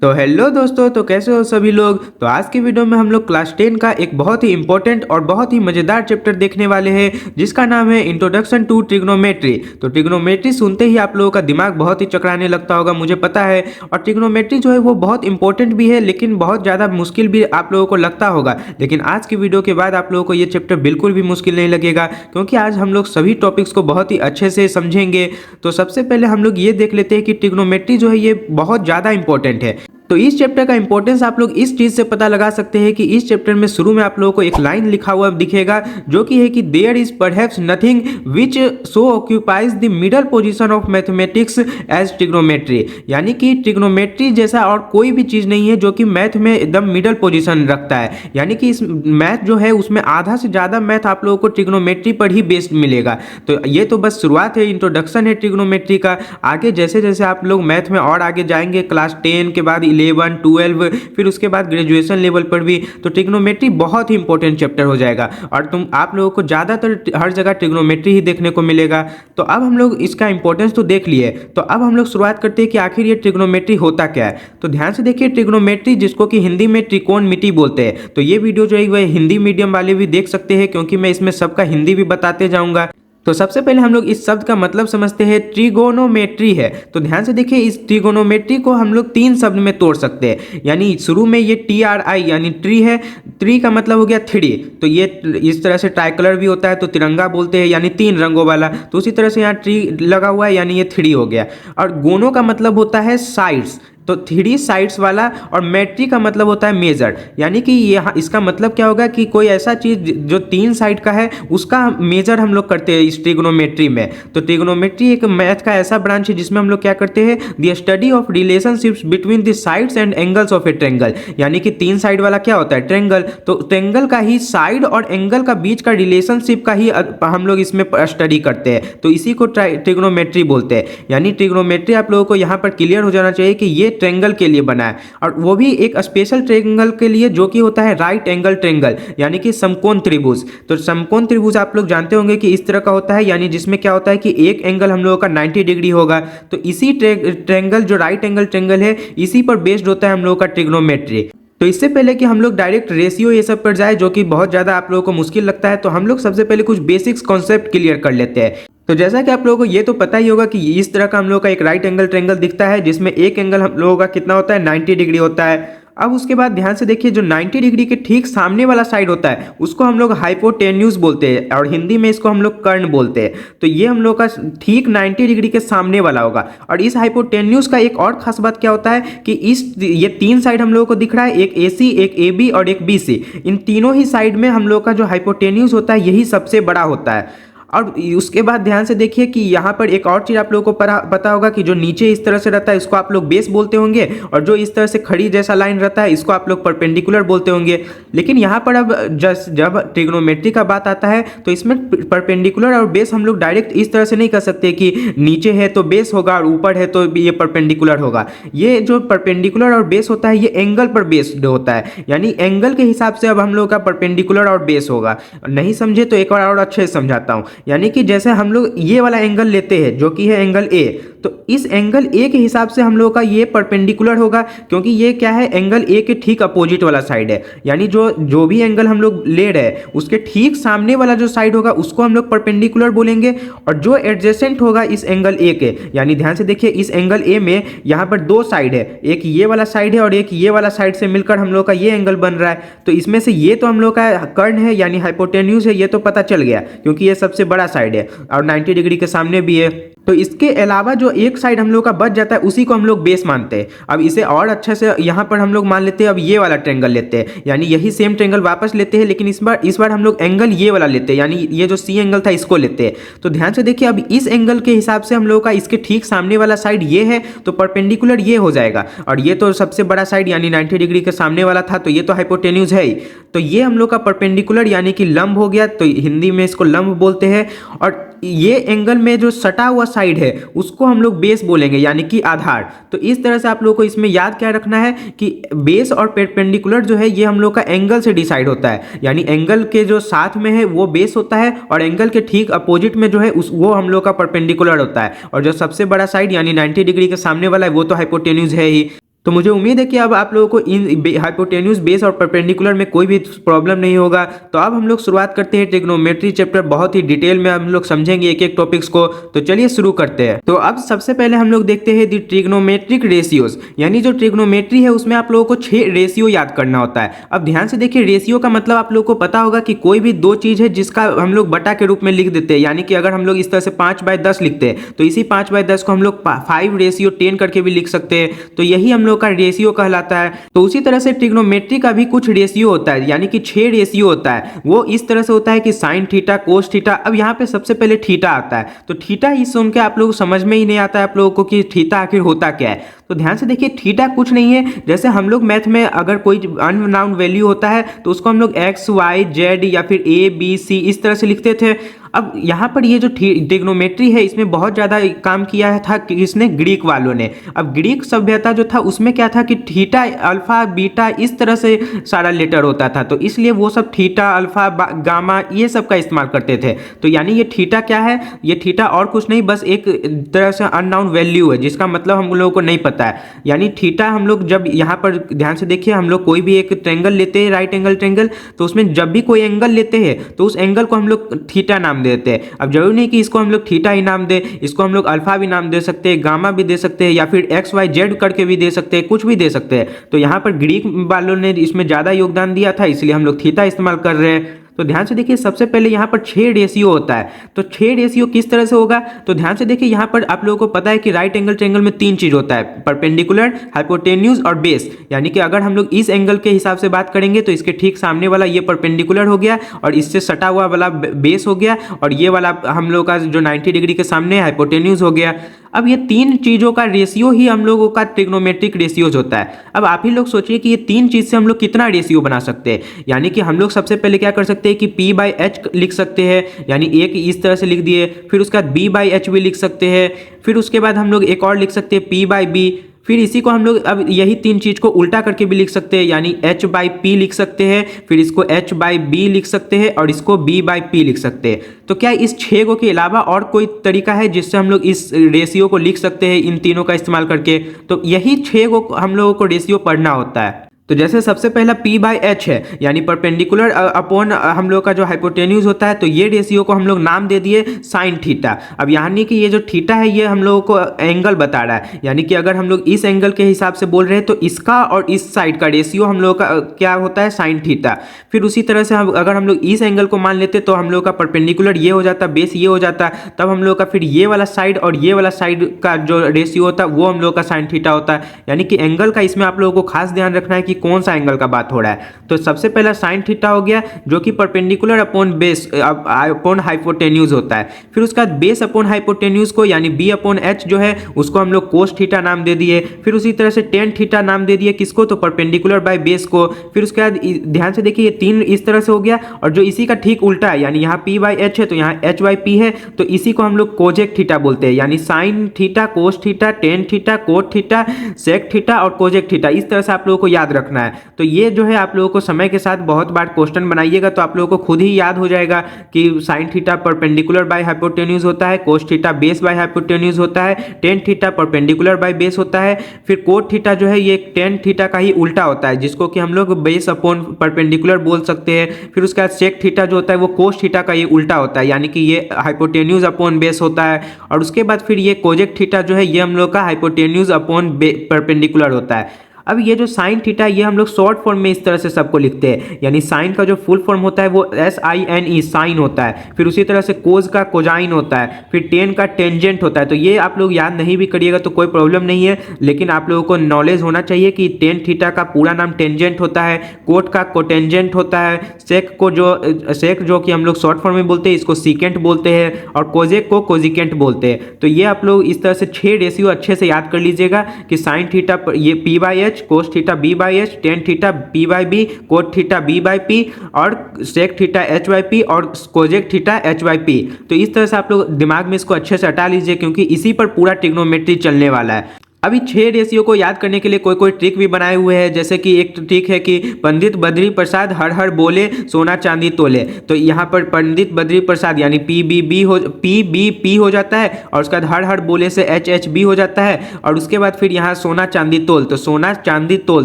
तो हेलो दोस्तों, तो कैसे हो सभी लोग। तो आज की वीडियो में हम लोग क्लास 10 का एक बहुत ही इंपॉर्टेंट और बहुत ही मज़ेदार चैप्टर देखने वाले हैं जिसका नाम है इंट्रोडक्शन टू ट्रिग्नोमेट्री। तो ट्रिग्नोमेट्री सुनते ही आप लोगों का दिमाग बहुत ही चकराने लगता होगा, मुझे पता है। और ट्रिग्नोमेट्री जो है वो बहुत इंपॉर्टेंट भी है, लेकिन बहुत ज़्यादा मुश्किल भी आप लोगों को लगता होगा। लेकिन आज की वीडियो के बाद आप लोगों को ये चैप्टर बिल्कुल भी मुश्किल नहीं लगेगा, क्योंकि आज हम लोग सभी टॉपिक्स को बहुत ही अच्छे से समझेंगे। तो सबसे पहले हम लोग ये देख लेते हैं कि ट्रिग्नोमेट्री जो है ये बहुत ज़्यादा इंपॉर्टेंट है। तो इस चैप्टर का इंपॉर्टेंस आप लोग इस चीज से पता लगा सकते हैं कि इस चैप्टर में शुरू में आप लोगों को एक लाइन लिखा हुआ दिखेगा, जो कि है कि there is perhaps nothing which so occupies the middle position of mathematics as trigonometry. यानी कि ट्रिग्नोमेट्री जैसा और कोई भी चीज नहीं है जो कि मैथ में एकदम मिडल पोजीशन रखता है। यानी कि इस मैथ जो है उसमें आधा से ज्यादा मैथ आप लोगों को ट्रिग्नोमेट्री पर ही बेस्ड मिलेगा। तो ये तो बस शुरुआत है, इंट्रोडक्शन है ट्रिग्नोमेट्री का। आगे जैसे जैसे आप लोग मैथ में और आगे जाएंगे, क्लास 10 के बाद 11, 12, फिर उसके बाद ग्रेजुएशन लेवल पर भी, तो ट्रिग्नोमेट्री बहुत ही इंपॉर्टेंट चैप्टर हो जाएगा और आप लोगों को ज़्यादातर हर जगह ट्रिग्नोमेट्री ही देखने को मिलेगा। तो अब हम लोग इसका इंपॉर्टेंस तो देख लिए, तो अब हम लोग शुरुआत करते हैं कि आखिर ये ट्रिग्नोमेट्री होता क्या है। तो ध्यान से देखिए, ट्रिग्नोमेट्री जिसको कि हिंदी में त्रिकोणमिति बोलते हैं, तो ये वीडियो जो है वह हिंदी मीडियम वाले भी देख सकते हैं, क्योंकि मैं इसमें सबका हिंदी भी बताते जाऊंगा। तो सबसे पहले हम लोग इस शब्द का मतलब समझते हैं, ट्रिगोनोमेट्री है। तो ध्यान से देखिए, इस ट्रिगोनोमेट्री को हम लोग तीन शब्द में तोड़ सकते हैं। यानी शुरू में ये TRI यानी ट्री है, ट्री का मतलब हो गया थ्री। तो ये इस तरह से ट्राइकलर भी होता है, तो तिरंगा बोलते हैं, यानी तीन रंगों वाला। तो उसी तरह से यहाँ ट्री लगा हुआ है, यानी ये थ्री हो गया। और गोनो का मतलब होता है साइड्स, तो थ्री साइड्स वाला। और मेट्री का मतलब होता है मेजर, यानी कि यहाँ इसका मतलब क्या होगा कि कोई ऐसा चीज जो तीन साइड का है उसका मेजर हम लोग करते हैं इस ट्रिग्नोमेट्री में। तो ट्रिग्नोमेट्री एक मैथ का ऐसा ब्रांच है जिसमें हम लोग क्या करते हैं, the study of relationships between the sides and angles of a triangle. यानी कि तीन साइड वाला क्या होता है, ट्रेंगल। तो ट्रेंगल का ही साइड और एंगल का बीच का रिलेशनशिप का ही हम लोग इसमें स्टडी करते हैं। तो इसी को ट्रिग्नोमेट्री बोलते हैं। यानी ट्रिग्नोमेट्री आप लोगों को यहाँ पर क्लियर हो जाना चाहिए कि ये ट्रेंगल के लिए बना है, और वो भी एक स्पेशल ट्रेंगल के लिए जो कि होता है राइट एंगल ट्रेंगल, यानी कि समकोण त्रिभुज। तो समकोण त्रिभुज आप लोग जानते होंगे कि इस तरह का होता है, यानी जिसमें क्या होता है कि एक एंगल हम लोगों का 90 डिग्री होगा। तो इसी ट्रेंगल जो राइट एंगल ट्रेंगल है, इसी पर बेस्ड होता है हम लोगों का ट्रिग्नोमेट्री। तो इससे पहले कि हम लोग डायरेक्ट रेशियो ये सब पर जाए, जो कि बहुत ज़्यादा आप लोगों को मुश्किल लगता है, तो हम लोग सबसे पहले कुछ बेसिक्स कॉन्सेप्ट क्लियर कर लेते हैं। तो जैसा कि आप लोगों को ये तो पता ही होगा कि इस तरह का हम लोग का एक राइट एंगल ट्रेंगल दिखता है, जिसमें एक एंगल हम लोगों का कितना होता है, 90 डिग्री होता है। अब उसके बाद ध्यान से देखिए, जो 90 डिग्री के ठीक सामने वाला साइड होता है उसको हम लोग हाइपोटेन्यूज बोलते हैं, और हिंदी में इसको हम लोग कर्ण बोलते हैं। तो ये हम लोग का ठीक 90 डिग्री के सामने वाला होगा। और इस हाइपोटेन्यूज का एक और खास बात क्या होता है कि ये तीन साइड हम लोगों को दिख रहा है, एक AC, एक AB और एक BC। इन तीनों ही साइड में हम लोग का जो हाइपोटेन्यूज होता है यही सबसे बड़ा होता है। और उसके बाद ध्यान से देखिए कि यहाँ पर एक और चीज़ आप लोगों को पता होगा कि जो नीचे इस तरह से रहता है इसको आप लोग बेस बोलते होंगे, और जो इस तरह से खड़ी जैसा लाइन रहता है इसको आप लोग परपेंडिकुलर बोलते होंगे। लेकिन यहाँ पर अब जब ट्रिग्नोमेट्री का बात आता है तो इसमें परपेंडिकुलर और बेस हम लोग डायरेक्ट इस तरह से नहीं कर सकते कि नीचे है तो बेस होगा और ऊपर है तो ये परपेंडिकुलर होगा। ये जो परपेंडिकुलर और बेस होता है ये एंगल पर बेस्ड होता है, यानी एंगल के हिसाब से अब हम लोग का परपेंडिकुलर और बेस होगा। नहीं समझे तो एक बार और अच्छे से समझाता हूँ। यानी कि जैसे हम लोग ये वाला एंगल लेते हैं जो कि है एंगल A, तो इस एंगल A के हिसाब से हम लोग का ये परपेंडिकुलर होगा, क्योंकि ये क्या है, एंगल A के ठीक अपोजिट वाला साइड है। यानी जो भी एंगल हम लोग ले रहे हैं उसके ठीक सामने वाला जो साइड होगा उसको हम लोग परपेंडिकुलर बोलेंगे, और जो एडजेसेंट होगा इस एंगल A के, यानी ध्यान से देखिए इस एंगल A में यहाँ पर दो साइड है, एक ये वाला साइड है और एक ये वाला साइड से मिलकर हम लोग का ये एंगल बन रहा है। तो इसमें से ये तो हम लोग का कर्ण है यानी हाइपोटेन्यूज है, ये तो पता चल गया क्योंकि ये सबसे बड़ा साइड है और 90 डिग्री के सामने भी है। तो इसके अलावा जो एक साइड हम लोग का बच जाता है उसी को हम लोग बेस मानते हैं। अब इसे और अच्छे से यहाँ पर हम लोग मान लेते हैं, अब ये वाला ट्रेंगल लेते हैं, यानी यही सेम ट्रेंगल वापस लेते हैं, लेकिन इस बार हम लोग एंगल ये वाला लेते हैं, यानी ये जो C एंगल था इसको लेते हैं। तो ध्यान से देखिए, अब इस एंगल के हिसाब से हम लोग का इसके ठीक सामने वाला साइड ये है तो परपेंडिकुलर ये हो जाएगा, और ये तो सबसे बड़ा साइड यानी 90 डिग्री के सामने वाला था तो ये तो हाइपोटेन्यूज है ही। तो ये हम लोग का परपेंडिकुलर यानी कि लंब हो गया, तो हिंदी में इसको लंब बोलते हैं। और ये एंगल में जो सटा हुआ साइड है उसको हम लोग बेस बोलेंगे, यानी कि आधार। तो इस तरह से आप लोगों को इसमें याद क्या रखना है कि बेस और परपेंडिकुलर जो है ये हम लोग का एंगल से डिसाइड होता है, यानी एंगल के जो साथ में है वो बेस होता है, और एंगल के ठीक अपोजिट में जो है वो हम लोग का परपेंडिकुलर होता है। और जो सबसे बड़ा साइड यानी 90 डिग्री के सामने वाला है वो तो हाइपोटेन्यूज है ही। तो मुझे उम्मीद है कि अब आप लोगों को इन हाइपोटेन्यूज, बेस और परपेंडिकुलर में कोई भी प्रॉब्लम नहीं होगा। तो अब हम लोग शुरुआत करते हैं ट्रिग्नोमेट्री चैप्टर। बहुत ही डिटेल में हम लोग समझेंगे एक एक टॉपिक्स को। तो चलिए शुरू करते हैं। तो अब सबसे पहले हम लोग देखते हैं दी ट्रिग्नोमेट्रिक रेशियोज, यानी जो ट्रिग्नोमेट्री है उसमें आप लोगों को 6 रेशियो याद करना होता है। अब ध्यान से देखिए, रेशियो का मतलब आप लोगों को पता होगा कि कोई भी दो चीज है जिसका हम लोग बटा के रूप में लिख देते हैं। यानी कि अगर हम लोग इस तरह से 5/10 लिखते हैं तो इसी 5/10 को हम लोग 5/10 करके भी लिख सकते हैं। तो यही हम लोग का रेशियो कहलाता है। तो उसी तरह से ट्रिग्नोमेट्री का भी कुछ रेशियो होता है, यानी कि 6 रेशियो होता है। वो इस तरह से होता है कि साइन थीटा, कोस थीटा। अब यहाँ पे सबसे पहले थीटा आता है। तो थीटा ही सुन के आप लोग समझ में ही नहीं आता है आप लोगों को कि थीटा आखिर होता क्या है। तो ध्यान से देखिए, थीटा कुछ नहीं है। जैसे हम लोग मैथ में अगर कोई अननाउन वैल्यू होता है तो उसको हम लोग एक्स, वाई, जेड या फिर ए, बी, सी इस तरह से लिखते थे। अब यहाँ पर ये जो ट्रिग्नोमेट्री है इसमें बहुत ज़्यादा काम किया था किसने, ग्रीक वालों ने। अब ग्रीक सभ्यता जो था उसमें क्या था कि थीटा, अल्फा, बीटा इस तरह से सारा लेटर होता था। तो इसलिए वो सब थीटा, अल्फा, गामा ये सब का इस्तेमाल करते थे। तो यानी ये थीटा क्या है, ये थीटा और कुछ नहीं, बस एक तरह से अननाउन वैल्यू है जिसका मतलब हम लोगों को नहीं पता है। यानी थीटा हम लोग जब यहाँ पर ध्यान से देखिए, हम लोग कोई भी एक ट्रेंगल लेते हैं, राइट एंगल ट्रेंगल, तो उसमें जब भी कोई एंगल लेते हैं तो उस एंगल को हम लोग थीटा नाम देते हैं। अब जरूरी नहीं कि इसको हम लोग थीटा ही नाम दे, इसको हम लोग अल्फा भी नाम दे सकते हैं, गामा भी दे सकते हैं, या फिर एक्स, वाई, जेड करके भी दे सकते हैं, कुछ भी दे सकते हैं। तो यहाँ पर ग्रीक वालों ने इसमें ज़्यादा योगदान दिया था, इसलिए हम लोग थीटा इस्तेमाल कर रहे हैं। तो ध्यान से देखिए, सबसे पहले यहाँ पर 6 रेशियो होता है। तो 6 रेशियो किस तरह से होगा, तो ध्यान से देखिए, यहाँ पर आप लोगों को पता है कि राइट एंगल ट्रायंगल में 3 चीज होता है, परपेंडिकुलर, हाइपोटेन्यूज और बेस। यानी कि अगर हम लोग इस एंगल के हिसाब से बात करेंगे तो इसके ठीक सामने वाला ये परपेंडिकुलर हो गया और इससे सटा हुआ वाला बेस हो गया, और ये वाला हम लोग का जो 90 डिग्री के सामने हाइपोटेन्यूज हो गया। अब ये 3 चीजों का रेशियो ही हम लोगों का ट्रिग्नोमेट्रिक रेशियोज होता है। अब आप ही लोग सोचिए कि ये 3 चीज से हम लोग कितना रेशियो बना सकते हैं। यानी कि हम लोग सबसे पहले क्या कर सकते हैं कि P/H लिख सकते हैं, यानी एक इस तरह से लिख दिए, फिर उसके बाद B/H भी लिख सकते हैं, फिर उसके बाद हम लोग एक और लिख सकते हैं P/B, फिर इसी को हम लोग अब यही 3 चीज को उल्टा करके भी लिख सकते हैं, यानी H/P लिख सकते हैं, फिर इसको H/B लिख सकते हैं और इसको B/P लिख सकते हैं। तो क्या इस 6 को के अलावा और कोई तरीका है जिससे हम लोग इस रेशियो को लिख सकते हैं इन तीनों का इस्तेमाल करके? तो यही 6 को हम लोगों को रेशियो पढ़ना होता है। तो जैसे सबसे पहला P/H है, यानी परपेंडिकुलर अपॉन हम लोग का जो हाइपोटेन्यूज होता है, तो ये रेशियो को हम लोग नाम दे दिए साइन थीटा। अब यानी कि ये जो थीटा है ये हम लोगों को एंगल बता रहा है, यानी कि अगर हम लोग इस एंगल के हिसाब से बोल रहे हैं तो इसका और इस साइड का रेशियो हम लोग का क्या होता है, साइन थीटा। फिर उसी तरह से अगर हम लोग इस एंगल को मान लेते तो हम लोग का परपेंडिकुलर ये हो जाता, बेस ये हो जाता, तब हम लोग का फिर ये वाला साइड और ये वाला साइड का जो रेशियो होता है वो हम लोग का साइन थीटा होता है। यानी कि एंगल का इसमें आप लोगों को खास ध्यान रखना है कि कौन सा एंगल का बात हो रहा है। तो सबसे पहला साइन थीटा हो गया जो कि perpendicular upon base upon hypotenuse होता है। फिर उसका बेस अपॉन हाइपोटेन्यूज को यानी B/H जो है उसको हम लोग कोस थीटा नाम दे दिए। फिर उसी तरह से टेन थीटा नाम दे दिए किसको, तो परपेंडिकुलर बाय बेस को। फिर उसके बाद ध्यान से देखिए ये 3 इस तरह से हो गया, और जो इसी का ठीक उल्टा है, यानी यहाँ P/H है तो यहाँ H/P है, तो इसी को हम लोग कोजेक थीटा बोलते हैं, यानी sine theta, cos theta, tan theta, cot theta, sec theta और कोजेक थीटा। इस तरह से आप लोगों को याद रखना है। तो ये जो है आप लोगों को समय के साथ बहुत बार क्वेश्चन बनाइएगा तो आप लोगों को खुद ही याद हो जाएगा कि sine theta perpendicular by hypotenuse होता है, cos theta base by hypotenuse होता है, tan theta perpendicular by base होता है। फिर कोट थीटा जो है ये टेन थीटा का ही उल्टा होता है, जिसको कि हम लोग बेस अपॉन परपेंडिकुलर बोल सकते हैं। फिर उसके बाद सेक थीटा जो होता है वो कोस थीटा का ये उल्टा होता है, यानी कि ये हाइपोटेन्यूज अपॉन बेस होता है। और उसके बाद फिर ये कोजेक थीटा जो है ये हम लोग का हाइपोटेन्यूज अपॉन परपेंडिकुलर होता है। अब ये जो साइन थीटा ये हम लोग शॉर्ट फॉर्म में इस तरह से सबको लिखते हैं, यानी साइन का जो फुल फॉर्म होता है वो SINE साइन होता है। फिर उसी तरह से कोज का कोजाइन होता है, फिर टेन का टेंजेंट होता है। तो ये आप लोग याद नहीं भी करिएगा तो कोई प्रॉब्लम नहीं है, लेकिन आप लोगों को नॉलेज होना चाहिए कि टेन थीटा का पूरा नाम टेंजेंट होता है, कोट का कोटेंजेंट होता है, सेक जो कि हम लोग शॉर्ट फॉर्म में बोलते हैं इसको सीकेंट बोलते हैं, और कोजेक को कोजिकेंट बोलते हैं। तो ये आप लोग इस तरह से 6 रेशियो अच्छे से याद कर लीजिएगा कि साइन थीटा ये P/H, cos theta B/H, tan theta P/B, cot theta B/P और सेक थीटा H/P और कोजेक थीटा H/P। तो इस तरह से आप लोग दिमाग में इसको अच्छे से हटा लीजिए क्योंकि इसी पर पूरा ट्रिग्नोमेट्री चलने वाला है। अभी 6 रेशियो को याद करने के लिए कोई कोई ट्रिक भी बनाए हुए हैं, जैसे कि एक ट्रिक है कि पंडित बद्री प्रसाद हर हर बोले सोना चांदी तोले। तो यहाँ पर पंडित बद्री प्रसाद यानी पी हो जाता है और उसके बाद हर हर बोले से HHB हो जाता है और उसके बाद फिर यहाँ सोना चांदी तोल, तो सोना चांदी तोल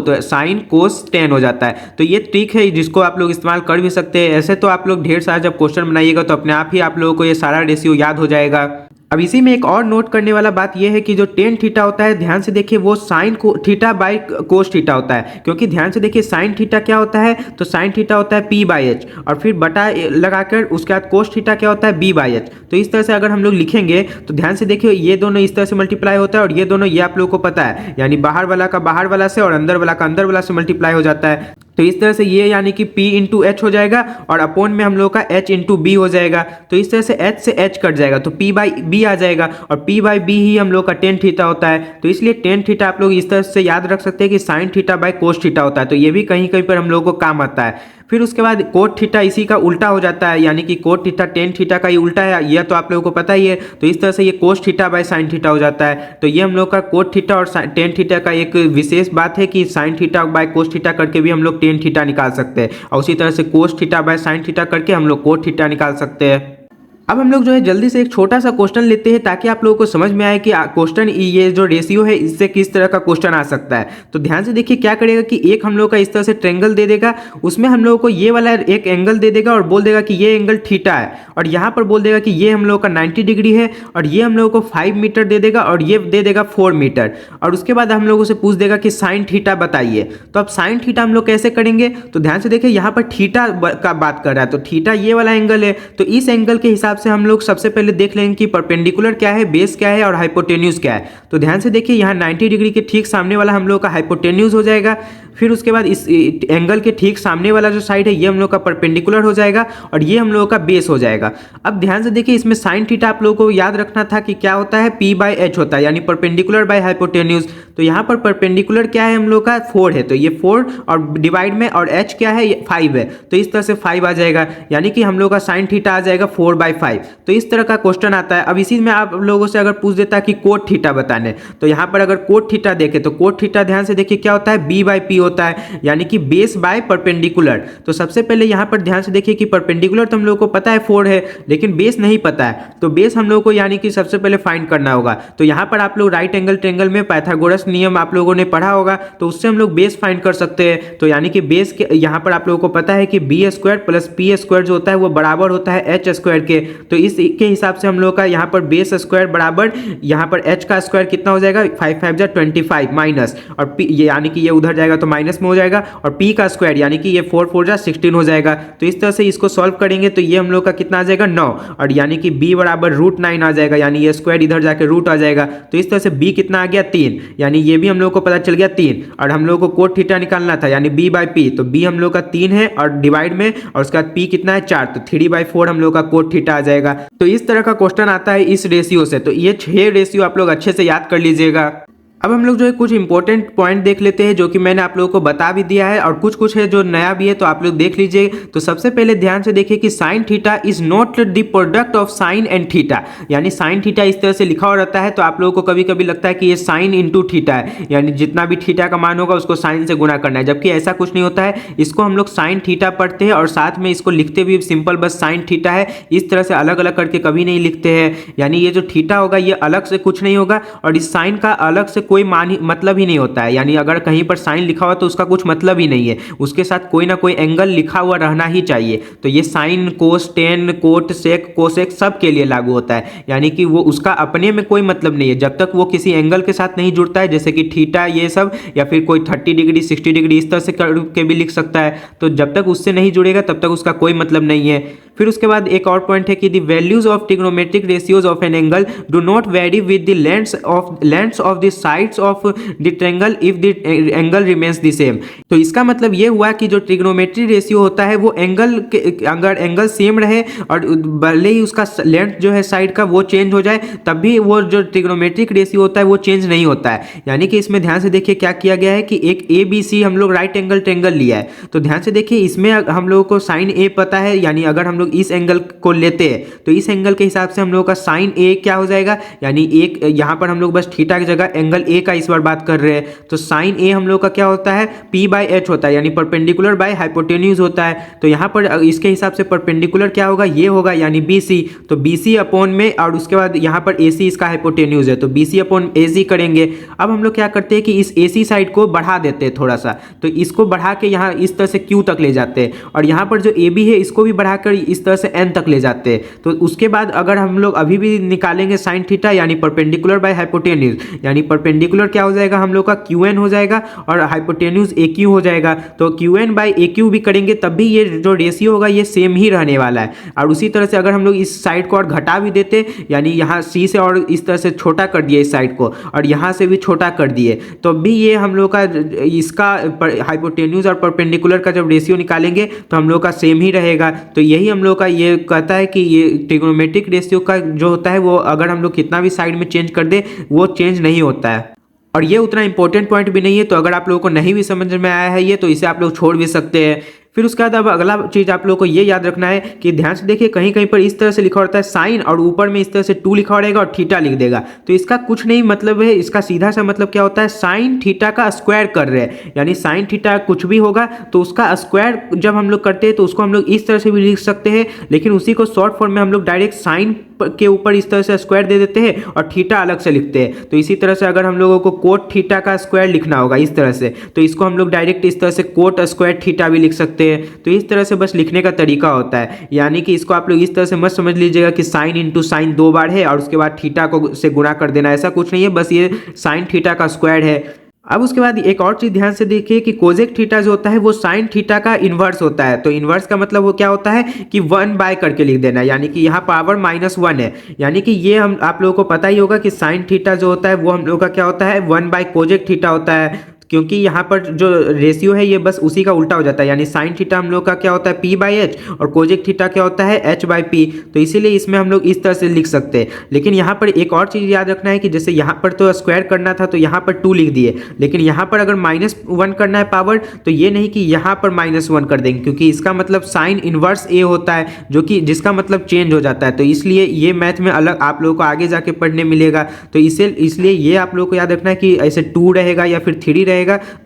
तो साइन कोस टेन हो जाता है। तो ये ट्रिक है जिसको आप लोग इस्तेमाल कर भी सकते हैं। ऐसे तो आप लोग ढेर सारा जब क्वेश्चन बनाइएगा तो अपने आप ही आप लोगों को ये सारा रेशियो याद हो जाएगा। अब इसी में एक और नोट करने वाला बात यह है कि जो टेन थीटा होता है, ध्यान से देखिए, वो साइन को थीटा बाई कोस थीटा होता है। क्योंकि ध्यान से देखिए साइन थीटा क्या होता है, तो साइन थीटा होता है P/H और फिर बटा लगाकर उसके बाद कोस थीटा क्या होता है B/H। तो इस तरह से अगर हम लोग लिखेंगे तो ध्यान से देखिए ये दोनों इस तरह से मल्टीप्लाई होता है और ये दोनों ये आप लोगों को पता है, यानी बाहर वाला का बाहर वाला से और अंदर वाला का अंदर वाला से मल्टीप्लाई हो जाता है। तो इस तरह से ये यानी कि P इंटू H हो जाएगा और अपॉन में हम लोग का H इंटू B हो जाएगा। तो इस तरह से H से H कट जाएगा तो P/B आ जाएगा और P/B ही हम लोग का टेन थीटा होता है। तो इसलिए टेन थीटा आप लोग इस तरह से याद रख सकते हैं कि sine theta by cos theta होता है। तो ये भी कहीं कहीं पर हम लोगों को काम आता है। फिर उसके बाद कोट थीटा इसी का उल्टा हो जाता है, यानी कि कोट थीटा टेन थीटा का ही उल्टा है, यह तो आप लोगों को पता ही है। तो इस तरह से ये cos theta by sine theta हो जाता है। तो ये हम लोग का कोट थीटा और टेन थीटा का एक विशेष बात है कि sine theta by cos theta करके भी हम लोग टेन थीटा निकाल सकते हैं और उसी तरह से cos theta by sine theta करके हम लोग कोट थीटा निकाल सकते हैं। अब हम लोग जो है जल्दी से एक छोटा सा क्वेश्चन लेते हैं ताकि आप लोगों को समझ में आए कि क्वेश्चन ये जो रेशियो है इससे किस तरह का क्वेश्चन आ सकता है। तो ध्यान से देखिए क्या करेगा कि एक हम लोग का इस तरह से ट्रेंगल दे देगा, उसमें हम लोगों को ये वाला एक एंगल दे देगा और बोल देगा कि ये एंगल थीटा है और यहाँ पर बोल देगा कि ये हम लोग का 90 डिग्री है और ये हम लोगों को 5 मीटर दे देगा और ये दे देगा 4 मीटर और उसके बाद हम लोगों से पूछ देगा कि साइन थीटा बताइए। तो अब साइन थीटा हम लोग कैसे करेंगे, तो ध्यान से देखिए यहाँ पर थीटा का बात कर रहा है, तो थीटा ये वाला एंगल है। तो इस एंगल के हिसाब से हम लोग सबसे पहले देख लेंगे कि परपेंडिकुलर क्या है, बेस क्या है और हाइपोटेन्यूज क्या है। तो ध्यान से देखिए यहाँ 90 डिग्री के ठीक सामने वाला हम लोग का हाइपोटेन्यूज हो जाएगा। फिर उसके बाद इस एंगल के ठीक सामने वाला जो साइड है ये हम लोग का परपेंडिकुलर हो जाएगा और ये हम लोगों का बेस हो जाएगा। अब ध्यान से देखिए इसमें साइन थीटा आप लोगों को याद रखना था कि क्या होता है, P/H होता है, यानी परपेंडिकुलर बाय हाइपोटेन्यूज। तो यहाँ पर परपेंडिकुलर क्या है हम लोग का 4 है, तो ये 4 और डिवाइड में और H क्या है, ये 5 है, तो इस तरह से 5 आ जाएगा, यानी कि हम लोग का साइन थीटा आ जाएगा 4/5। तो इस तरह का क्वेश्चन आता है। अब इसी में आप लोगों से अगर पूछ देता कि कोट थीटा बताने, तो यहाँ पर अगर कोट थीटा देखे तो कोट थीटा ध्यान से देखिए क्या होता है, B/P होता है, यानी कि बेस बाय परपेंडिकुलर। तो सबसे पहले यहाँ पर ध्यान से देखिए कि परपेंडिकुलर तो हम लोगों को पता है 4 है, लेकिन बेस नहीं पता है। तो बेस हम लोगों को यानी कि सबसे पहले फाइंड करना होगा। तो यहाँ पर आप लोग राइट एंगल ट्रायंगल में पाइथागोरस नियम आप लोगों ने पढ़ा होगा, तो उससे हम लोग बेस फाइंड कर सकते हैं। तो यानी कि बेस के यहाँ पर आप लोगों को पता है कि B² प्लस P² जो होता है वो बराबर होता है H² के। तो इसके हिसाब से हम लोग का यहाँ पर बेस स्क्वायर बराबर यहाँ पर H का स्क्वायर कितना हो जाएगा, 5 5 जा 25 माइनस और P यानी कि ये उधर जाएगा तो माइनस में हो जाएगा और P का स्क्वायर यानी कि ये 4 4 जा 16 हो जाएगा। तो इस तरह से इसको सॉल्व करेंगे तो ये हम लोग का कितना आ जाएगा 9 और यानी कि B बराबर √9 आ जाएगा, यानी ये स्क्वायर इधर जाके रूट आ जाएगा। तो इस तरह से B कितना आ गया 3, यानी ये भी हम लोग को पता चल गया 3 और हम लोग को कोट थीटा निकालना था यानी B/P। तो B हम लोग का 3 है और डिवाइड में और उसके बाद P कितना है 4, तो 3/4 हम लोग का कोट थीटा आ जाएगा। तो इस तरह का क्वेश्चन आता है इस रेशियो से। तो ये 6 रेशियो आप लोग अच्छे से याद कर लीजिएगा। अब हम लोग जो है कुछ इंपॉर्टेंट पॉइंट देख लेते हैं जो कि मैंने आप लोगों को बता भी दिया है और कुछ है जो नया भी है, तो आप लोग देख लीजिए। तो सबसे पहले ध्यान से देखिए कि sine theta is not the product of sine and theta, यानी साइन थीटा इस तरह से लिखा हुआ रहता है तो आप लोगों को कभी कभी लगता है कि ये साइन इंटू थीटा है, यानी जितना भी थीटा का मान होगा उसको साइन से गुना करना है, जबकि ऐसा कुछ नहीं होता है। इसको हम लोग साइन थीटा पढ़ते हैं और साथ में इसको लिखते भी सिंपल बस साइन थीटा है, इस तरह से अलग अलग करके कभी नहीं लिखते हैं। यानी ये जो थीटा होगा ये अलग से कुछ नहीं होगा और इस साइन का अलग से कोई मतलब ही नहीं होता है, यानी अगर कहीं पर साइन लिखा हुआ तो उसका कुछ मतलब ही नहीं है, उसके साथ कोई ना कोई एंगल लिखा हुआ रहना ही चाहिए। तो ये sine cos tan cot sec cosec सब के लिए लागू होता है, यानी कि वो उसका अपने में कोई मतलब नहीं है जब तक वो किसी एंगल के साथ नहीं जुड़ता है, जैसे कि थीटा ये सब या फिर कोई 30 डिग्री 60 डिग्री इस तरह से करके भी लिख सकता है। तो जब तक उससे नहीं जुड़ेगा तब तक उसका कोई मतलब नहीं है। फिर उसके बाद एक और पॉइंट है कि the values of trigonometric ratios of an angle do not very with the lengths of the sides of the triangle if the angle remains the same. तो इसका मतलब ये हुआ कि जो ट्रिग्नोमेट्री रेशियो होता है वो अगर एंगल सेम रहे और भले ही उसका लेंथ जो है साइड का वो चेंज हो जाए तब भी वो जो ट्रिग्नोमेट्रिक रेशियो होता है वो चेंज नहीं होता है। यानी कि इसमें ध्यान से देखिए क्या किया गया है कि एक ABC हम लोग राइट एंगल ट्रायंगल लिया है, तो ध्यान से देखिए इसमें हम लोगों को साइन A पता है, यानी अगर हम लोग लोग इस एंगल को लेते हैं तो इस एंगल के हिसाब से हम लोगों का साइन ए क्या हो जाएगा, यानी एक यहाँ पर हम लोग बस थीटा की जगह एंगल ए का इस बार बात कर रहे हैं, तो साइन ए हम लोग का क्या होता है, पी बाई एच होता है, यानी परपेंडिकुलर बाय हाइपोटेन्यूज होता है। तो यहाँ पर इसके हिसाब से परपेंडिकुलर क्या होगा, ये होगा यानी बी सी, तो बी सी अपॉन में और उसके बाद यहाँ पर ए सी इसका हाइपोटेन्यूज है तो बी सी अपॉन ए सी करेंगे। अब हम लोग क्या करते हैं कि इस ए सी साइड को बढ़ा देते हैं थोड़ा सा, तो इसको बढ़ा के यहाँ इस तरह से क्यू तक ले जाते हैं और यहाँ पर जो ए बी है इसको भी बढ़ाकर इस तरह से एन तक ले जाते हैं। तो उसके बाद अगर हम लोग अभी भी निकालेंगे साइन थीटा यानी परपेंडिकुलर बाय हाइपोटेन्यूज, यानी परपेंडिकुलर क्या हो जाएगा हम लोग का क्यू एन हो जाएगा और हाइपोटेन्यूज ए क्यू हो जाएगा। तो Q N by A Q भी करेंगे तब भी ये जो रेशियो होगा ये सेम ही रहने वाला है। और उसी तरह से अगर हम लोग इस साइड को और घटा भी देते, यानी यहाँ सी से और इस तरह से छोटा कर दिए इस साइड को और यहाँ से भी छोटा कर दिए, तो भी ये हम लोग का इसका हाइपोटेन्यूज और परपेंडिकुलर का जब रेशियो निकालेंगे तो हम लोग का सेम ही रहेगा। तो यही हम लोग का ये कहता है कि ये ट्रिग्नोमेट्रिक रेशियो का जो होता है वो अगर हम लोग कितना भी साइड में चेंज कर दे वो चेंज नहीं होता है। और ये उतना इंपॉर्टेंट पॉइंट भी नहीं है, तो अगर आप लोगों को नहीं भी समझ में आया है ये तो इसे आप लोग छोड़ भी सकते हैं। फिर उसके बाद अब अगला चीज़ आप लोगों को ये याद रखना है कि ध्यान से देखिए कहीं कहीं पर इस तरह से लिखा होता है साइन और ऊपर में इस तरह से 2 लिखा रहेगा और थीटा लिख देगा, तो इसका कुछ नहीं मतलब है, इसका सीधा सा मतलब क्या होता है, साइन थीटा का स्क्वायर कर रहे हैं, यानी साइन थीटा कुछ भी होगा तो उसका स्क्वायर जब हम लोग करते हैं तो उसको हम लोग इस तरह से भी लिख सकते हैं, लेकिन उसी को शॉर्ट फॉर्म में हम लोग डायरेक्ट साइन के ऊपर इस तरह से स्क्वायर दे देते हैं और थीटा अलग से लिखते हैं। तो इसी तरह से अगर हम लोगों को कोट थीटा का स्क्वायर लिखना होगा इस तरह से, तो इसको हम लोग डायरेक्ट इस तरह से कोट स्क्वायर थीटा भी लिख सकते हैं। तो इस तरह से बस लिखने का तरीका होता है, यानी कि इसको आप लोग इस तरह से मत समझ लीजिएगा कि साइन इंटू साइन 2 बार है और उसके बाद थीटा को से गुणा कर देना, ऐसा कुछ नहीं है, बस ये साइन थीटा का स्क्वायर है। अब उसके बाद एक और चीज ध्यान से देखिए कि कोजेक थीटा जो होता है वो साइन थीटा का इन्वर्स होता है। तो इन्वर्स का मतलब वो क्या होता है कि 1 बाय करके लिख देना, यानी कि यहाँ पावर -1 है, यानी कि ये हम आप लोगों को पता ही होगा कि साइन थीटा जो होता है वो हम लोग का क्या होता है 1 बाय कोजेक थीटा होता है, क्योंकि यहाँ पर जो रेशियो है ये बस उसी का उल्टा हो जाता है, यानी साइन थीटा हम लोग का क्या होता है पी बाई एच और कोजेक थीटा क्या होता है एच बाई पी। तो इसीलिए इसमें हम लोग इस तरह से लिख सकते हैं। लेकिन यहाँ पर एक और चीज़ याद रखना है कि जैसे यहाँ पर तो स्क्वायर करना था तो यहाँ पर 2 लिख दिए, लेकिन यहाँ पर अगर -1 करना है पावर तो ये नहीं कि यहाँ पर -1 कर देंगे, क्योंकि इसका मतलब साइन इनवर्स ए होता है जो कि जिसका मतलब चेंज हो जाता है। तो इसलिए ये मैथ में अलग आप लोगों को आगे जाके पढ़ने मिलेगा, तो इसलिए ये आप लोगों को याद रखना है कि ऐसे 2 रहेगा या फिर 3 रहेगा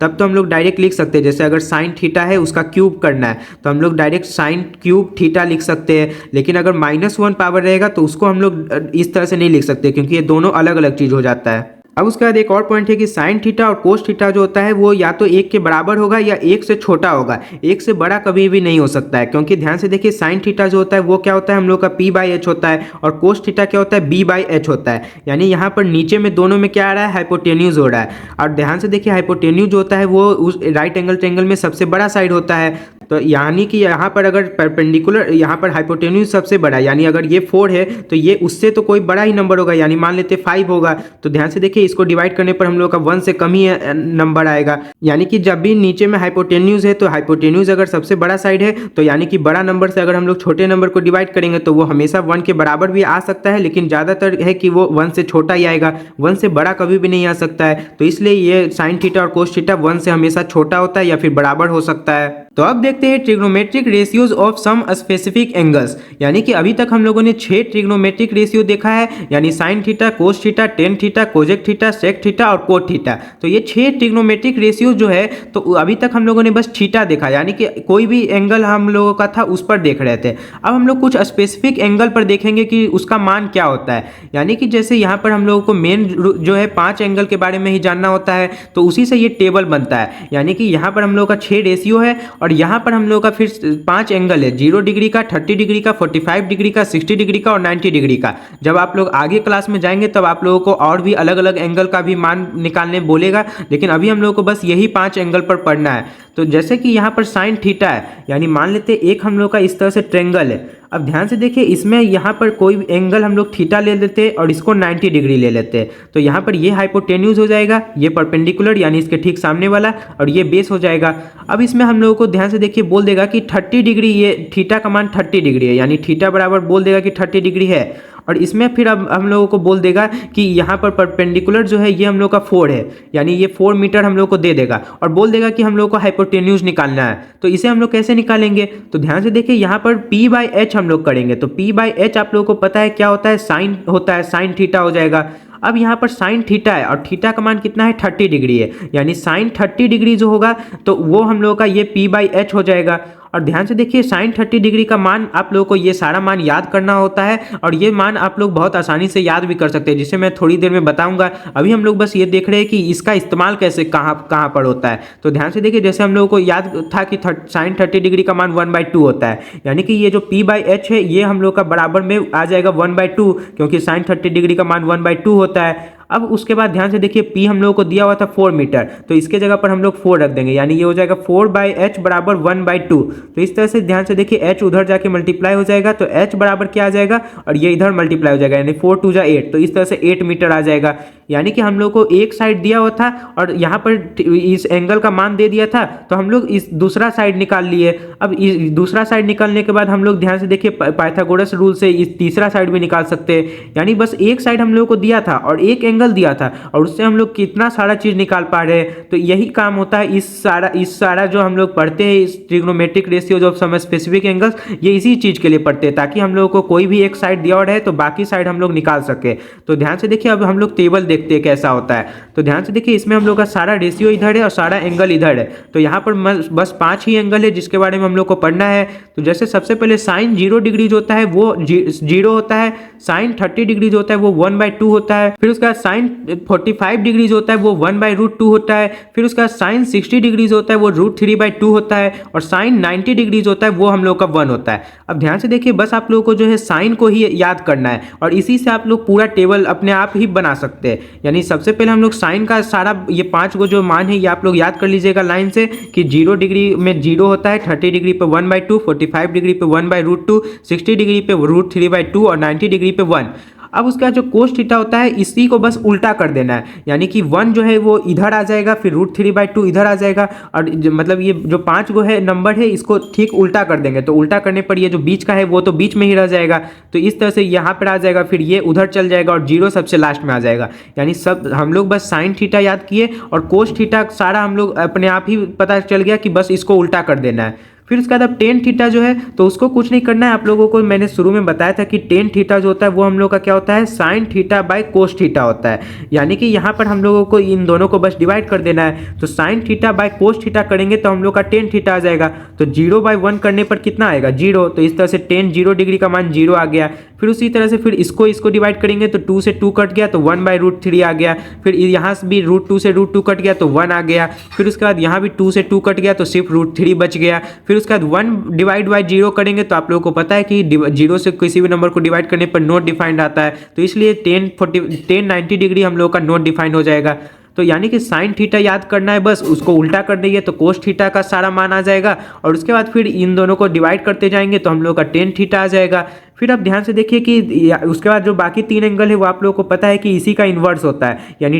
तब तो हम लोग डायरेक्ट लिख सकते हैं। जैसे अगर साइन थीटा है उसका क्यूब करना है तो हम लोग डायरेक्ट साइन क्यूब थीटा लिख सकते हैं, लेकिन अगर -1 पावर रहेगा तो उसको हम लोग इस तरह से नहीं लिख सकते, क्योंकि ये दोनों अलग अलग चीज हो जाता है। अब उसके बाद एक और पॉइंट है कि साइन थीटा और कोस थीटा जो होता है वो या तो 1 के बराबर होगा या 1 से छोटा होगा, 1 से बड़ा कभी भी नहीं हो सकता है। क्योंकि ध्यान से देखिए साइन थीटा जो होता है वो क्या होता है हम लोग का पी बाई एच होता है और कोस थीटा क्या होता है बी बाई एच होता है, यानी यहाँ पर नीचे में दोनों में क्या आ रहा है हाइपोटेन्यूज हो रहा है। और ध्यान से देखिए हाइपोटेन्यूज जो होता है वो उस राइट एंगल ट्रायंगल में सबसे बड़ा साइड होता है, तो यानी कि यहाँ पर अगर परपेंडिकुलर यहाँ पर हाइपोटेन्यूज सबसे बड़ा, यानी अगर ये 4 है तो ये उससे तो कोई बड़ा ही नंबर होगा, यानी मान लेते 5 होगा। तो ध्यान से देखिए इसको डिवाइड करने पर हम लोग का 1 से कम ही नंबर आएगा, यानी कि जब भी नीचे में हाइपोटेन्यूज है तो हाइपोटेन्यूज अगर सबसे बड़ा साइड है तो यानी कि बड़ा नंबर से अगर हम लोग छोटे नंबर को डिवाइड करेंगे तो वो हमेशा 1 के बराबर भी आ सकता है, लेकिन ज़्यादातर है कि वो 1 से छोटा ही आएगा, 1 से बड़ा कभी भी नहीं आ सकता है। तो इसलिए ये साइन थीटा और कोस थीटा 1 से हमेशा छोटा होता है या फिर बराबर हो सकता है। तो अब देखते हैं trigonometric ratios of some specific angles, यानी कि अभी तक हम लोगों ने 6 ट्रिग्नोमेट्रिक रेशियो देखा है, यानी sine theta, cos theta, tan theta, cosec theta, sec theta और कोट थीटा। तो ये 6 ट्रिग्नोमेट्रिक रेशियो जो है तो अभी तक हम लोगों ने बस थीटा देखा, यानी कि कोई भी एंगल हम लोगों का था उस पर देख रहे थे। अब हम लोग कुछ स्पेसिफिक एंगल पर देखेंगे कि उसका मान क्या होता है, यानी कि जैसे यहाँ पर हम लोगों को मेन जो है 5 एंगल के बारे में ही जानना होता है, तो उसी से ये टेबल बनता है। यानी कि यहाँ पर हम लोग का 6 रेशियो है और यहाँ पर हम लोग का फिर 5 एंगल है, 0 डिग्री का, 30 डिग्री का, 45 डिग्री का, 60 डिग्री का और 90 डिग्री का। जब आप लोग आगे क्लास में जाएंगे तब आप लोगों को और भी अलग अलग एंगल का भी मान निकालने बोलेगा, लेकिन अभी हम लोगों को बस यही 5 एंगल पर पढ़ना है। तो जैसे कि यहाँ पर साइन थीटा है, यानी मान लेते एक हम लोग का इस तरह से ट्रेंगल है। अब ध्यान से देखिए इसमें यहाँ पर कोई एंगल हम लोग थीटा ले लेते हैं और इसको 90 डिग्री ले लेते हैं, तो यहाँ पर ये हाइपोटेन्यूज हो जाएगा, ये परपेंडिकुलर यानी इसके ठीक सामने वाला, और ये बेस हो जाएगा। अब इसमें हम लोगों को ध्यान से देखिए बोल देगा कि 30 डिग्री, ये थीटा का मान 30 डिग्री है, यानी थीटा बराबर बोल देगा कि 30 डिग्री है। और इसमें फिर अब हम लोगों को बोल देगा कि यहाँ पर परपेंडिकुलर जो है ये हम लोग का 4 है, यानी ये 4 मीटर हम लोग को दे देगा और बोल देगा कि हम लोग को हाइपोटेन्यूज निकालना है। तो इसे हम लोग कैसे निकालेंगे, तो ध्यान से देखिए यहाँ पर P/H हम लोग करेंगे। तो P/H आप लोगों को पता है क्या होता है, साइन होता है, साइन थीटा हो जाएगा। अब यहाँ पर साइन थीटा है और थीटा का मान कितना है, 30 डिग्री है, यानी साइन 30 डिग्री जो होगा तो वो हम लोग का ये P/H हो जाएगा। और ध्यान से देखिए साइन 30 डिग्री का मान आप लोगों को ये सारा मान याद करना होता है और ये मान आप लोग बहुत आसानी से याद भी कर सकते हैं, जिसे मैं थोड़ी देर में बताऊंगा। अभी हम लोग बस ये देख रहे हैं कि इसका इस्तेमाल कैसे कहाँ पर होता है। तो ध्यान से देखिए जैसे हम लोगों को याद था कि साइन 30 डिग्री का मान 1/2 होता है, यानी कि ये जो P/H है ये हम लोग का बराबर में आ जाएगा 1/2, क्योंकि साइन 30 डिग्री का मान 1/2 होता है। अब उसके बाद ध्यान से देखिए P हम लोगों को दिया हुआ था 4 मीटर, तो इसके जगह पर हम लोग 4 रख देंगे, यानी ये हो जाएगा 4/H बराबर 1/2। तो इस तरह से ध्यान से देखिए H उधर जाके मल्टीप्लाई हो जाएगा, तो H बराबर क्या आ जाएगा और ये इधर मल्टीप्लाई हो जाएगा, यानी 4 2 जा 8, तो इस तरह से 8 मीटर आ जाएगा। यानी कि हम लोग को एक साइड दिया हुआ था और यहाँ पर इस एंगल का मान दे दिया था, तो हम लोग इस दूसरा साइड निकाल लिए। अब इस दूसरा साइड निकालने के बाद हम लोग ध्यान से देखिए पाइथागोरस रूल से इस तीसरा साइड भी निकाल सकते हैं, यानी बस एक साइड हम लोग को दिया था और एक एंगल दिया था और उससे हम लोग कितना सारा चीज निकाल पा रहे हैं। तो यही काम होता है इस सारा जो हम लोग पढ़ते हैं, इस trigonometric ratios of some specific angles, ये इसी चीज के लिए पढ़ते हैं ताकि हम लोगों को कोई भी एक साइड दिया और है तो बाकी साइड हम लोग निकाल सके। तो ध्यान से देखिए अब हम लोग टेबल देखते हैं कैसा होता है। तो ध्यान से देखिए इसमें हम लोग का सारा रेशियो इधर है और सारा एंगल इधर है, तो यहाँ पर बस 5 ही एंगल है जिसके बारे में हम लोग को पढ़ना है। तो जैसे सबसे पहले साइन 0 डिग्री जो होता है वो 0 होता है, साइन 30 डिग्री जो होता है वो 1/2 होता है, फिर उसका साइन 45 डिग्री जो होता है वो 1/√2 होता है, फिर उसका साइन 60 डिग्री जो होता है वो √3/2 होता है और साइन 90 डिग्री जो होता है वो हम लोग का 1 होता है। अब ध्यान से देखिए बस आप लोगों को जो है साइन को ही याद करना है और इसी से आप लोग पूरा टेबल अपने आप ही बना सकते हैं। यानी सबसे पहले हम लोग साइन का सारा ये 5 को जो मान है ये आप लोग याद कर लीजिएगा लाइन से कि 0 डिग्री में 0 होता है, 30 डिग्री पे 1/2, 45 डिग्री पे 1/√2, 60 डिग्री पे √3/2 और 90 डिग्री पे 1। अब उसका जो कोस थीटा होता है इसी को बस उल्टा कर देना है, यानी कि 1 जो है वो इधर आ जाएगा, फिर √3/2 इधर आ जाएगा और मतलब ये जो 5 को है नंबर है इसको ठीक उल्टा कर देंगे। तो उल्टा करने पर ये जो बीच का है वो तो बीच में ही रह जाएगा, तो इस तरह से यहाँ पर आ जाएगा, फिर ये उधर चल जाएगा और 0 सबसे लास्ट में आ जाएगा। यानी सब हम लोग बस साइन थीटा याद किए और कोस थीटा सारा हम लोग अपने आप ही पता चल गया कि बस इसको उल्टा कर देना है। फिर उसके बाद अब टेन थीटा जो है तो उसको कुछ नहीं करना है, आप लोगों को मैंने शुरू में बताया था कि टेन थीटा जो होता है वो हम लोग का क्या होता है, sine theta by cos theta होता है। यानी कि यहाँ पर हम लोगों को इन दोनों को बस डिवाइड कर देना है, तो sine theta by cos theta करेंगे तो हम लोग का टेन थीटा आ जाएगा। तो 0/1 करने पर कितना आएगा, 0, तो इस तरह से टेन 0 डिग्री का मान 0 आ गया। फिर उसी तरह से फिर इसको डिवाइड करेंगे तो 2 से 2 कट गया तो 1/√3 आ गया। फिर यहाँ से भी √2 से √2 कट गया तो 1 आ गया। फिर उसके बाद यहाँ भी 2 से 2 कट गया तो सिर्फ √3 बच गया। फिर उसके बाद 1 डिवाइड बाय 0 करेंगे तो आप लोगों को पता है कि 0 से किसी भी नंबर को डिवाइड करने पर नॉट डिफाइंड आता है, तो इसलिए 10 90 डिग्री हम लोग का नॉट डिफाइंड हो जाएगा। तो यानी कि साइन थीटा याद करना है, बस उसको उल्टा कर देंगे तो कोस थीटा का सारा मान आ जाएगा और उसके बाद फिर इन दोनों को डिवाइड करते जाएंगे तो हम लोग का टेन थीटा आ जाएगा। फिर अब ध्यान से देखिए कि उसके बाद जो बाकी 3 एंगल है वो आप लोगों को पता है कि इसी का इन्वर्स होता है, यानी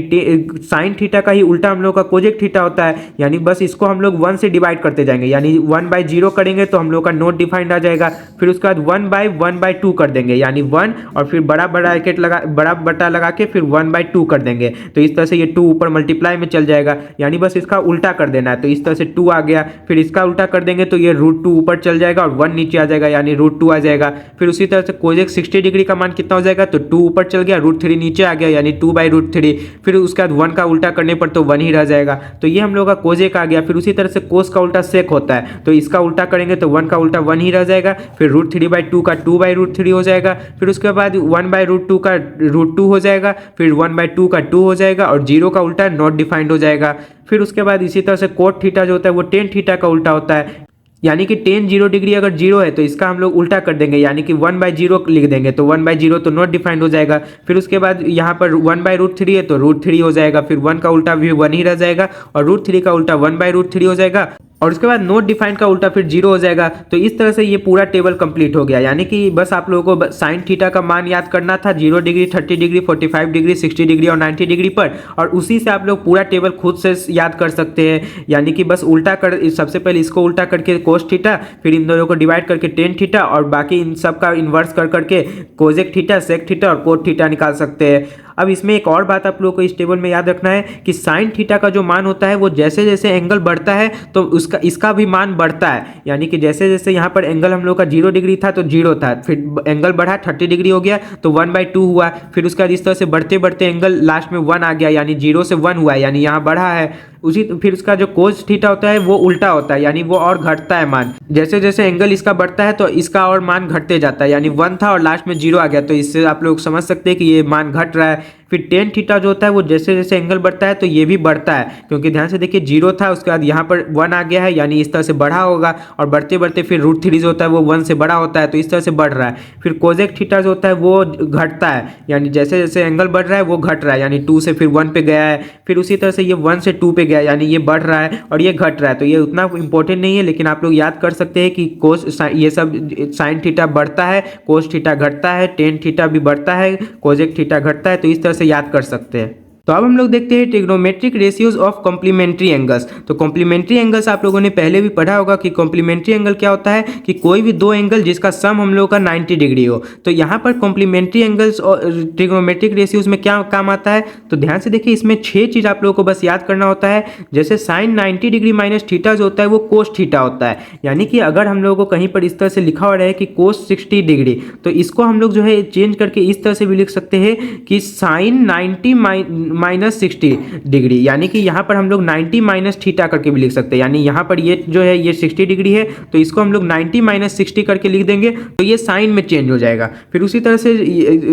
साइन थीटा का ही उल्टा हम लोग का कोजेक थीटा होता है। यानी बस इसको हम लोग 1 से डिवाइड करते जाएंगे, यानी 1/0 करेंगे तो हम लोग का नॉट डिफाइंड आ जाएगा। फिर उसके बाद 1/1/2 कर देंगे, यानी 1 और फिर बड़ा बटा लगा के फिर 1/2 कर देंगे, तो इस तरह से ये 2 ऊपर मल्टीप्लाई में चल जाएगा। यानी बस इसका उल्टा कर देना है, तो इस तरह से 2 आ गया। फिर इसका उल्टा कर देंगे तो ये √2 ऊपर चल जाएगा और 1 नीचे आ जाएगा, यानी √2 आ जाएगा। फिर उसी तरह से कोजेक 60 डिग्री का मान कितना हो जाएगा, तो 2 ऊपर चल गया, √3 नीचे आ गया, यानी 2/√3। फिर उसके बाद 1 का उल्टा करने पर तो 1 ही रह जाएगा, तो ये हम लोग का कोजेक आ गया। फिर उसी तरह से कोस का उल्टा सेक होता है, तो इसका उल्टा करेंगे तो 1 का उल्टा 1 ही रह जाएगा। फिर √3/2 का 2/√3 हो जाएगा। फिर उसके बाद 1/√2 का √2 हो जाएगा। फिर 1/2 का 2 हो जाएगा और 0 का उल्टा नॉट डिफाइंड हो जाएगा। फिर उसके बाद इसी तरह से कोट थीटा जो होता है वो टेन थीटा का उल्टा होता है, यानी कि 0 डिग्री अगर 0 है तो इसका हम लोग उल्टा कर देंगे, यानी कि 1/0 लिख देंगे, तो 1/0 तो नॉट डिफाइंड हो जाएगा। फिर उसके बाद यहाँ पर 1/√3 है तो √3 हो जाएगा। फिर 1 का उल्टा भी 1 ही रह जाएगा और √3 का उल्टा 1/√3 हो जाएगा। और उसके बाद नोट डिफाइंड का उल्टा फिर जीरो हो जाएगा। तो इस तरह से ये पूरा टेबल कंप्लीट हो गया। यानी कि बस आप लोगों को साइन थीटा का मान याद करना था 0 डिग्री, 30 डिग्री, 45 डिग्री, 60 डिग्री और 90 डिग्री पर, और उसी से आप लोग पूरा टेबल खुद से याद कर सकते हैं। यानी कि बस उल्टा कर, सबसे पहले इसको उल्टा करके कोस थीटा, फिर इन दोनों को डिवाइड करके टेन थीटा, और बाकी इन सब का इन्वर्स कर करके कोजेक थीटा, सेक थीटा और कोट थीटा निकाल सकते हैं। अब इसमें एक और बात आप लोगों को इस टेबल में याद रखना है कि साइन थीटा का जो मान होता है वो जैसे जैसे एंगल बढ़ता है तो इसका भी मान बढ़ता है। यानी कि जैसे जैसे यहाँ पर एंगल हम लोग का 0 डिग्री था तो 0 था, फिर एंगल बढ़ा 30 डिग्री हो गया तो 1/2 हुआ, फिर उसका इस तरह से बढ़ते बढ़ते एंगल लास्ट में 1 आ गया, यानी 0 से 1 हुआ, यानी यहाँ बढ़ा है। उसी फिर उसका जो कोस थीटा होता है वो उल्टा होता है, यानी वो और घटता है मान। जैसे जैसे एंगल इसका बढ़ता है तो इसका और मान घटते जाता है, यानी 1 था और लास्ट में 0 आ गया, तो इससे आप लोग समझ सकते हैं कि ये मान घट रहा है। फिर टेन थीटा जो होता है वो जैसे जैसे एंगल बढ़ता है तो ये भी बढ़ता है, क्योंकि ध्यान से देखिए 0 था, उसके बाद यहाँ पर 1 आ गया है, यानी इस तरह से बढ़ा होगा, और बढ़ते बढ़ते फिर √3 जो होता है वो 1 से बड़ा होता है, तो इस तरह से बढ़ रहा है। फिर कोजेक थीटा जो होता है वो घटता है, यानी जैसे जैसे एंगल बढ़ रहा है वो घट रहा है, यानी 2 से फिर 1 पे गया है, फिर उसी तरह से ये 1 से 2 पे गया, यानी ये बढ़ रहा है और ये घट रहा है। तो ये उतना इंपॉर्टेंट नहीं है, लेकिन आप लोग याद कर सकते हैं कि कोस ये सब साइन थीटा बढ़ता है, कोस थीटा घटता है, टेन थीटा भी बढ़ता है, कोजेक थीटा घटता है, तो इस तरह से याद कर सकते हैं। तो अब हम लोग देखते हैं trigonometric ratios of complementary angles. तो कॉम्प्लीमेंट्री एंगल्स आप लोगों ने पहले भी पढ़ा होगा कि कॉम्प्लीमेंट्री एंगल क्या होता है कि कोई भी दो एंगल जिसका सम हम लोगों का 90 डिग्री हो। तो यहाँ पर कॉम्प्लीमेंट्री एंगल्स और ट्रिग्नोमेट्रिक रेशियोज में क्या काम आता है, तो ध्यान से देखिए इसमें 6 चीज़ आप लोगों को बस याद करना होता है। जैसे साइन 90 डिग्री माइनस थीटा जो होता है वो कोस थीटा होता है, यानी कि अगर हम लोगों को कहीं पर इस तरह से लिखा हुआ रहे कि कोस 60 डिग्री, तो इसको हम लोग जो है चेंज करके इस तरह से भी लिख सकते हैं कि साइन 90 माइनस 60 डिग्री, यानी कि यहाँ पर हम लोग 90 माइनस थीटा करके भी लिख सकते हैं। यानी यहाँ पर ये जो है ये 60 डिग्री है, तो इसको हम लोग 90 माइनस 60 करके लिख देंगे, तो ये साइन में चेंज हो जाएगा। फिर उसी तरह से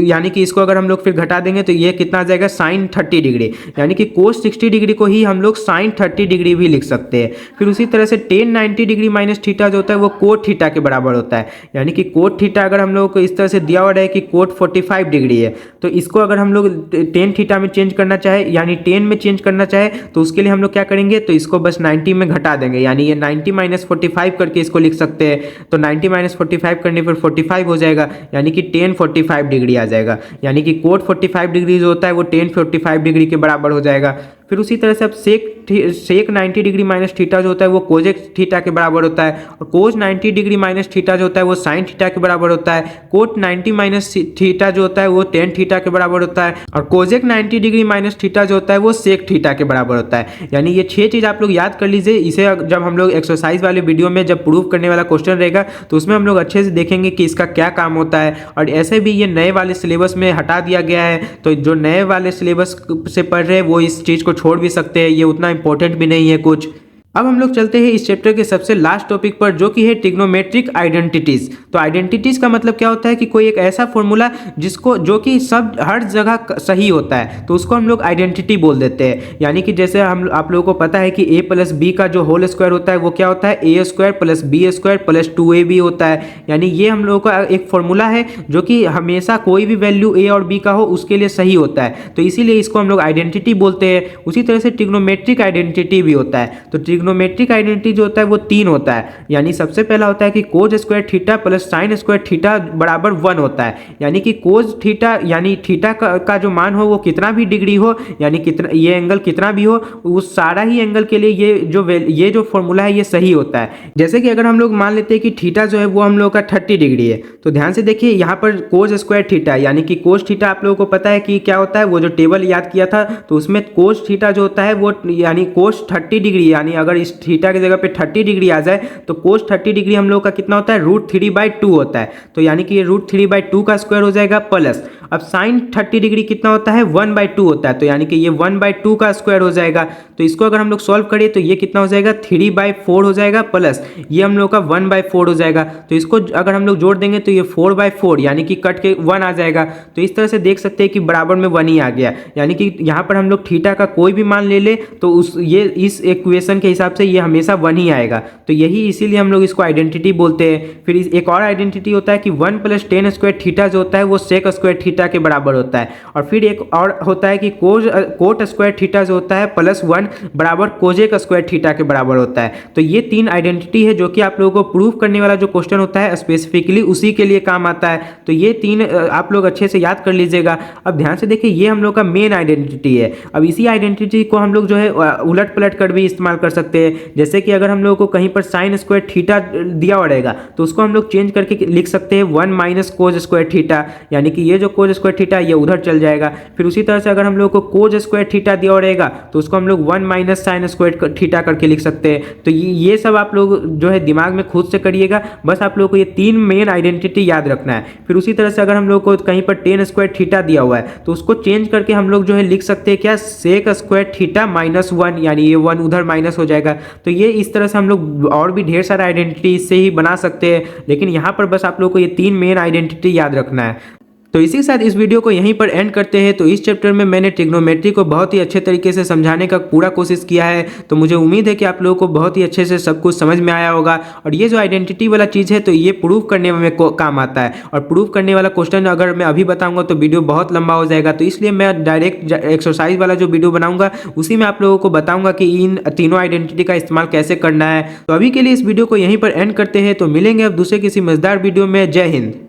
यानी कि इसको अगर हम लोग फिर घटा देंगे तो ये कितना आ जाएगा, साइन 30 डिग्री, यानी कि कोस 60 डिग्री को ही हम लोग साइन 30 डिग्री भी लिख सकते हैं। फिर उसी तरह से टेन 90 डिग्री माइनस थीटा जो होता है वो कोट थीटा के बराबर होता है, यानी कि कोट थीटा अगर हम लोग को इस तरह से दिया हुआ है कि कोट 45 डिग्री है, तो इसको अगर हम लोग टेन थीटा में चेंज करना चाहे, यानी 10 में चेंज करना चाहे, तो उसके लिए हम लोग क्या करेंगे, तो इसको बस 90 में घटा देंगे, यानी ये 90 माइनस 45 करके इसको लिख सकते हैं। तो 90 माइनस 45 करने पर 45 हो जाएगा, यानी कि 10 45 डिग्री आ जाएगा, यानी कि कोट 45 डिग्री जो होता है वो 10 45 डिग्री के बराबर हो जाएगा। फिर उसी तरह से अब सेक 90 डिग्री माइनस थीटा जो होता है वो कोजेक थीटा के बराबर होता है, और कोज 90 डिग्री माइनस थीटा जो होता है वो साइन थीटा के बराबर होता है। कोट 90 माइनस थीटा जो होता है वो टेन थीटा के बराबर होता है, और कोजेक 90 डिग्री माइनस थीटा जो होता है वो सेक थीटा के बराबर होता है। यानी ये 6 चीज़ आप लोग याद कर लीजिए। इसे जब हम लोग एक्सरसाइज वाले वीडियो में जब प्रूव करने वाला क्वेश्चन रहेगा तो उसमें हम लोग अच्छे से देखेंगे कि इसका क्या काम होता है। और ऐसे भी ये नए वाले सिलेबस में हटा दिया गया है, तो जो नए वाले सिलेबस से पढ़ रहे हैं वो इस चीज़ को छोड़ भी सकते हैं, ये उतना इंपॉर्टेंट भी नहीं है कुछ। अब हम लोग चलते हैं इस चैप्टर के सबसे लास्ट टॉपिक पर, जो कि है ट्रिग्नोमेट्रिक आइडेंटिटीज। तो आइडेंटिटीज का मतलब क्या होता है कि कोई एक ऐसा फॉर्मूला जिसको जो कि सब हर जगह सही होता है, तो उसको हम लोग आइडेंटिटी बोल देते हैं। यानी कि जैसे हम आप लोगों को पता है कि a प्लस बी का जो होल स्क्वायर होता है वो क्या होता है, a square plus B square plus 2ab होता है। यानी ये हम लोगों का एक फॉर्मूला है जो कि हमेशा कोई भी वैल्यू a और b का हो उसके लिए सही होता है, तो इसीलिए इसको हम लोग आइडेंटिटी बोलते हैं। उसी तरह से ट्रिग्नोमेट्रिक आइडेंटिटी भी होता है। तो ट्रिग्नोमेट्रिक आइडेंटिटी जो होता है वो 3 होता है। यानी सबसे पहला होता है कि cos square theta plus sine square theta बराबर 1 होता है, यानी कि कोज थीटा यानी थीटा का जो मान हो वो कितना भी डिग्री हो, यानी कितना ये एंगल कितना भी हो, उस सारा ही एंगल के लिए ये जो फॉर्मूला है ये सही होता है। जैसे कि अगर हम लोग मान लेते हैं कि थीटा जो है वो हम लोग का 30 डिग्री है, तो ध्यान से देखिए यहाँ पर कोज स्क्वायर थीटा यानी कि कोज थीटा आप लोगों को पता है कि क्या होता है, वो जो टेबल याद किया था तो उसमें कोज थीटा जो होता है वो यानी कोज 30 डिग्री, यानी अगर इस थीटा की जगह पे 30 डिग्री आ जाए तो कोस 30 डिग्री हम लोग का कितना होता है, √3/2 होता है। तो यानी कि ये √3/2 का स्क्वायर हो जाएगा प्लस, अब साइन 30 डिग्री कितना होता है, 1/2 होता है, तो यानी कि ये 1/2 का स्क्वायर हो जाएगा। तो इसको अगर हम लोग सॉल्व करें तो ये कितना हो जाएगा, 3/4 हो जाएगा प्लस ये हम लोग का 1/4 हो जाएगा। तो इसको अगर हम लोग जोड़ देंगे तो ये 4/4 यानी कि कट के 1 आ जाएगा। तो इस तरह से देख सकते हैं कि बराबर में 1 ही आ गया, यानी कि यहाँ पर हम लोग थीटा का कोई भी मान ले ले तो इस इक्वेशन के हिसाब से ये हमेशा 1 ही आएगा। तो यही इसीलिए हम लोग इसको आइडेंटिटी बोलते हैं। फिर एक और आइडेंटिटी होता है कि 1 + tan स्क्वायर थीटा जो होता है वो सेक स्क्वायर थीटा के बराबर होता है। और फिर एक और होता है कि कोट स्क्वायर थीटा जो होता है +1 बराबर कोजेक स्क्वायर थीटा के बराबर होता है। तो ये 3 आइडेंटिटी है जो कि आप लोगों को प्रूव करने वाला जो क्वेश्चन होता है स्पेसिफिकली उसी के लिए काम आता है। तो ये 3 आप लोग अच्छे से याद कर लीजिएगा। अब ध्यान से देखिए, ये हम लोग का मेन आइडेंटिटी है। अब इसी आइडेंटिटी को हम लोग जो है उलट पलट कर भी इस्तेमाल कर सकते हैं। जैसे कि अगर हम लोगों को कहीं पर साइन स्क्वायर थीटा दिया रहेगा तो उसको हम लोग चेंज करके लिख सकते हैं 1 - कोज स्क्वायर थीटा, यानी कि ये जो कोज स्क्वायर थीटा ये उधर चल जाएगा। फिर उसी तरह से अगर हम लोग को कोज स्क्वायर थीटा दिया रहेगा तो उसको हम लोग 1 - साइन स्क्वायर थीटा करके लिख सकते हैं। तो ये सब आप लोग जो है दिमाग में खुद से करिएगा। बस आप लोग को ये 3 मेन आइडेंटिटी याद रखना है। फिर उसी तरह से अगर हम लोग को कहीं पर tan स्क्वायर थीटा दिया हुआ है तो उसको चेंज करके हम लोग जो है लिख सकते हैं क्या, सेक स्क्वायर थीटा -1, यानी ये 1 उधर माइनस हो जाएगा। तो ये इस तरह से हम लोग और भी ढेर सारा आइडेंटिटी इससे ही बना सकते हैं, लेकिन यहाँ पर बस आप लोग को ये 3 मेन आइडेंटिटी याद रखना है। तो इसी के साथ इस वीडियो को यहीं पर एंड करते हैं। तो इस चैप्टर में मैंने ट्रिग्नोमेट्री को बहुत ही अच्छे तरीके से समझाने का पूरा कोशिश किया है। तो मुझे उम्मीद है कि आप लोगों को बहुत ही अच्छे से सब कुछ समझ में आया होगा। और ये जो आइडेंटिटी वाला चीज़ है तो ये प्रूव करने में काम आता है। और प्रूव करने वाला क्वेश्चन अगर मैं अभी बताऊंगा तो वीडियो बहुत लंबा हो जाएगा। तो इसलिए मैं डायरेक्ट एक्सरसाइज वाला जो वीडियो बनाऊंगा उसी में आप लोगों को बताऊंगा कि इन तीनों आइडेंटिटी का इस्तेमाल कैसे करना है। तो अभी के लिए इस वीडियो को यहीं पर एंड करते हैं। तो मिलेंगे अब दूसरे किसी मजेदार वीडियो में। जय हिंद।